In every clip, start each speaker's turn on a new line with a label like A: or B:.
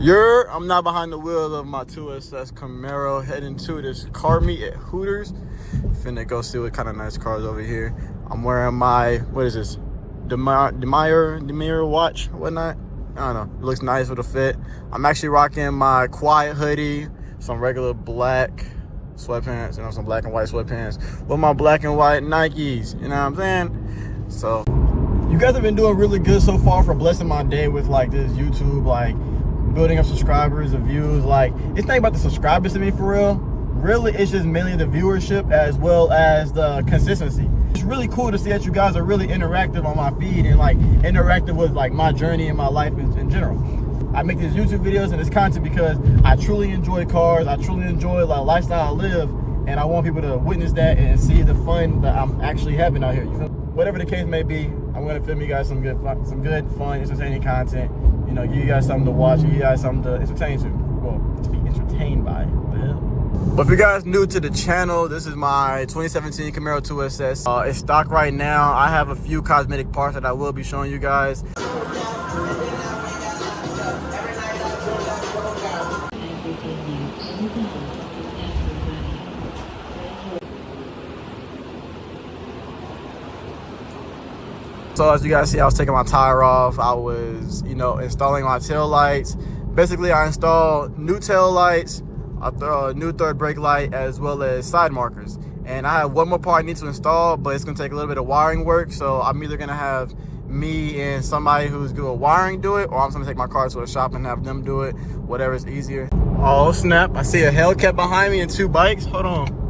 A: I'm not behind the wheel of my 2SS Camaro, heading to this car meet at Hooters. Finna go see what kind of nice cars over here. I'm wearing my, what is this? Demire watch, whatnot. I don't know. It looks nice with a fit. I'm actually rocking my quiet hoodie, some regular black sweatpants, some black and white sweatpants with my black and white Nikes. You know what I'm saying? So you guys have been doing really good so far for blessing my day with like this YouTube, like building up subscribers and views. Like, it's not about the subscribers to me for real. Really, it's just mainly the viewership as well as the consistency. It's really cool to see that you guys are really interactive on my feed and like interactive with like my journey and my life in general. I make these YouTube videos and this content because I truly enjoy cars. I truly enjoy the lifestyle I live, and I want people to witness that and see the fun that I'm actually having out here. You feel? Whatever the case may be, I'm gonna film you guys some good, fun, entertaining content. You know, give you guys something to watch, give you guys something to entertain to. Well, to be entertained by. What the hell? But if you guys new to the channel, this is my 2017 Camaro 2SS. It's stock right now. I have a few cosmetic parts that I will be showing you guys. So as you guys see, I was taking my tire off. I was, installing my tail lights. Basically, I installed new tail lights, a new third brake light, as well as side markers. And I have one more part I need to install, but it's gonna take a little bit of wiring work. So I'm either gonna have me and somebody who's good at wiring do it, or I'm gonna take my car to a shop and have them do it, whatever is easier. Oh snap, I see a Hellcat behind me and two bikes. Hold on.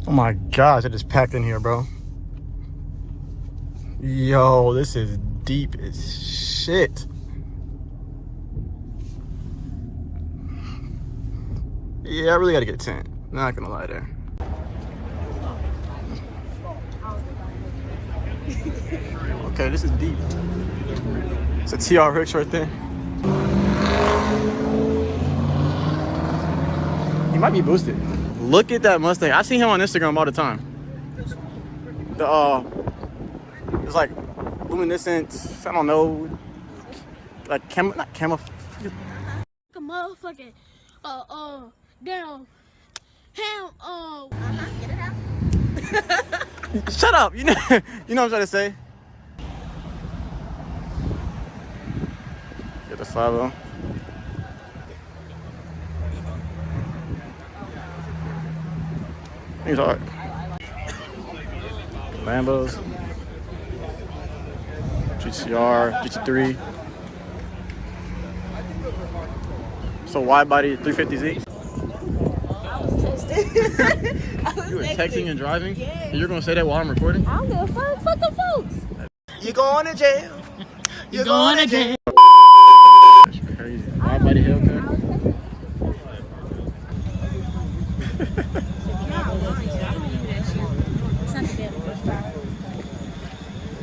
A: Oh my gosh, it is packed in here, bro. Yo, this is deep as shit. Yeah, I really gotta get a tent. Not gonna lie there. Okay, this is deep. It's a TRX right there. He might be boosted. Look at that Mustang. I see him on Instagram all the time. It's like luminescent, I don't know, like not camo.
B: A motherfucking, damn, ham, get it out.
A: Shut up, you know what I'm trying to say. Get the 5-0. He's hard. Lambos, GTR, GT3. So Widebody 350Z.
B: I was texting.
A: You were texting and driving? Yeah. And you're gonna say that while I'm recording?
B: I don't give a fuck. Fuck the folks.
A: You going to jail. You going to jail. That's crazy. Widebody Hellcat.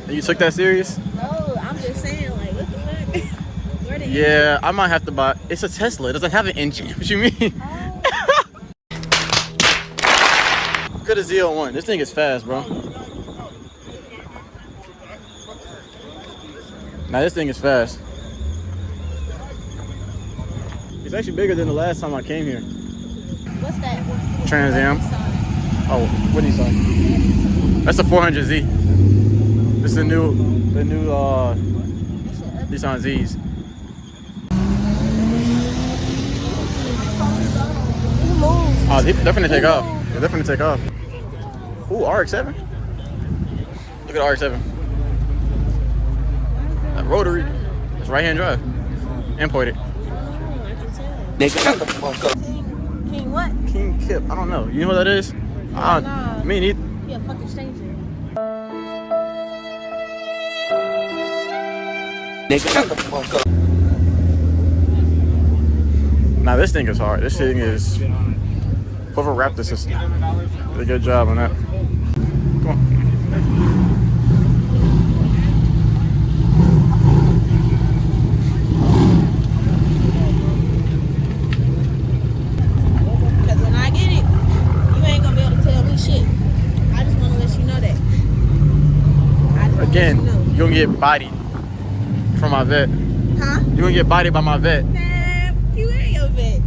A: You took that serious?
B: No, I'm just saying, like, what the fuck? Where the
A: Yeah, I might have to buy. It's a Tesla. It doesn't have an engine. What you mean?
B: Oh.
A: Could have Z01. This thing is fast, bro. Nah, this thing is fast. It's actually bigger than the last time I came here.
B: What's that?
A: Trans Am. Oh, what are you saying? That's a 400Z. This is the new Nissan Z's. Oh, they're finna take off. Yeah, they're finna take off. Ooh, RX-7. Look at RX-7. That rotary. It's right-hand drive. Imported.
B: King, what?
A: King Kip. I don't know. You know who that is?
B: Nah.
A: Me neither.
B: He a fucking stranger.
A: Now this thing is hard. This thing is. Whoever wrapped this did a good job on that. Come on.
B: Because when I get it, you ain't gonna be able to tell me shit. I just want to let you know that.
A: Again, you're gonna get bodied from my vet.
B: Huh?
A: You're gonna get bodied by my vet.
B: Man, you ain't your vet.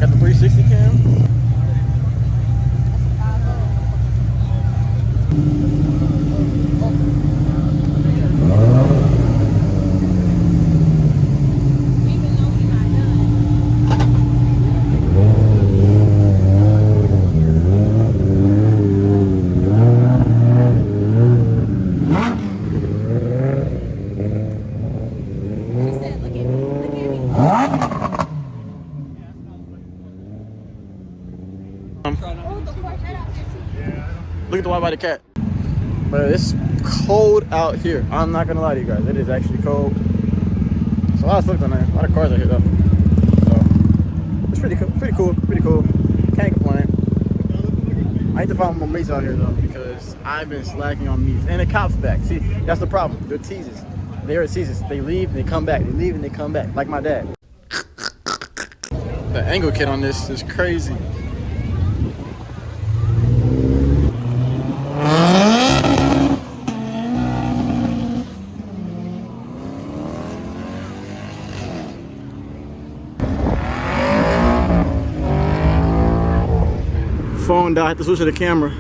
A: Got the 360 cam.
B: Even though he's not done. She said, look at me, look at me.
A: Look at the Widebody cat. But it's cold out here. I'm not gonna lie to you guys. It is actually cold. It's a lot of folks on there. A lot of cars out here though. So it's pretty cool. Pretty cool. Pretty cool. Can't complain. I need to find more meats out here though because I've been slacking on meats. And the cops back. See, that's the problem. They're teasers. They're teasers. They leave and they come back. They leave and they come back. Like my dad. The angle kit on this is crazy. Phone died, I had to switch to the camera.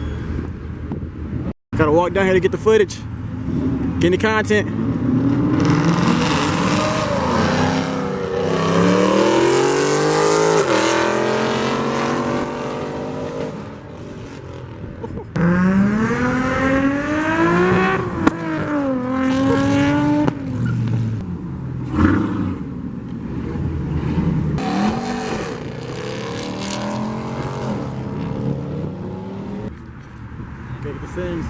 A: Gotta walk down here to get the footage. Get any content. Get the things.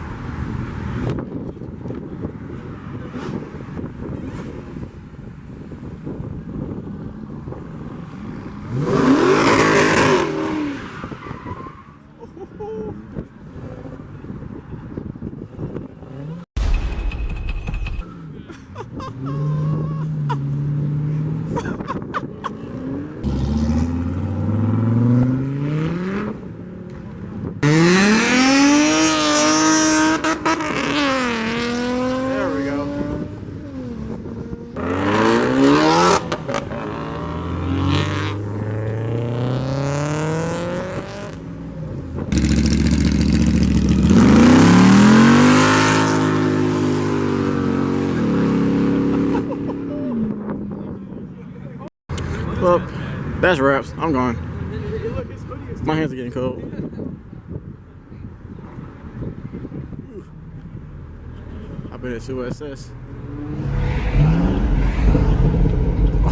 A: Well, that's wraps. I'm gone. My hands are getting cold. I've been at USS.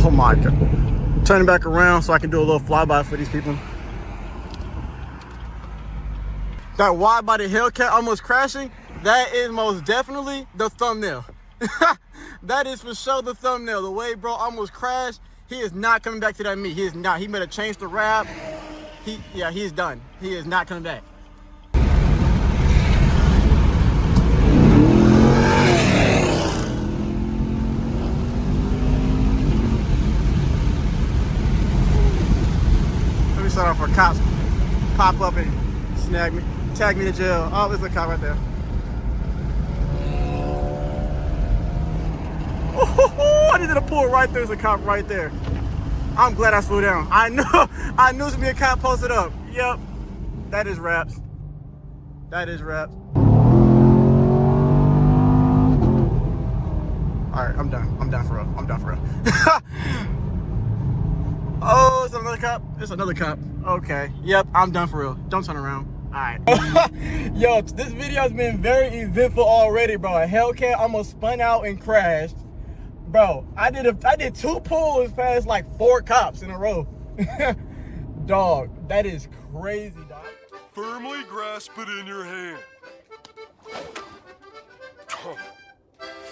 A: Oh my god. Turning back around so I can do a little flyby for these people. That Widebody Hellcat almost crashing, that is most definitely the thumbnail. That is for sure the thumbnail. The way bro almost crashed, he is not coming back to that meet. He is not. He better change the wrap. He's done. He is not coming back. Let me start off for cops pop up and snag me, tag me to jail. Oh, there's a cop right there. Oh, I needed to pull right there. There's a cop right there. I'm glad I slowed down. I knew it was gonna be a cop posted up. Yep, that is wraps. That is wraps. All right, I'm done. I'm done for real. I'm done for real. Oh, it's another cop. It's another cop. Okay. Yep, I'm done for real. Don't turn around. All right. Yo, this video has been very eventful already, bro. A Hellcat almost spun out and crashed. Bro, I did 2 pulls past like 4 cops in a row. Dog, that is crazy, dog.
C: Firmly grasp it in your hand.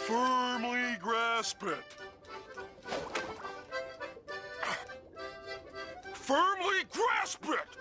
C: Firmly grasp it. Firmly grasp it!